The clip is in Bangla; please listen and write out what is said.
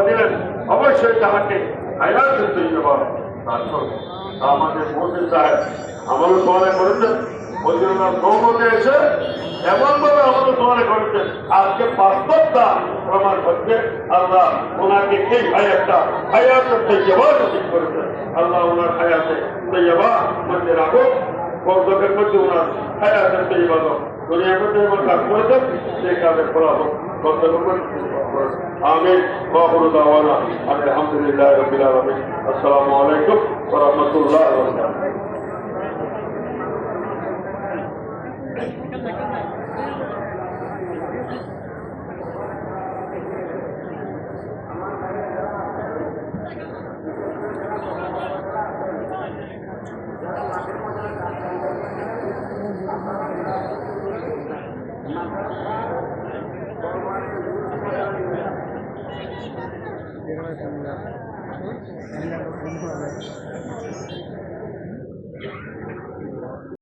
দিলেন অবশ্যই তাহাকে হায়াতের তৈবা দান করবেন। আমাদের মোদী সাহেব আমারও তোমারে করেছেন, ফজলুল্লাহ গৌমতে এসে এমন ভাবে আমাদের তোমারে করেছেন, আজকে বাস্তবতা প্রমাণ হচ্ছে আল্লাহ ওনাকে এই হায়াতের তৈবা নসিব করেছেন। আল্লাহ ওনার হায়াতে তৈবা মধ্যে রাখো, বর্ধকের মধ্যে ওনার হায়াতের তৈবা দুনিয়ার মধ্যে এমন কাজ করেছেন সেই কাজের ফলাফল آمين وآخر دعوانا أن الحمد لله رب العالمين السلام عليكم ورحمة الله وبركاته Gracias.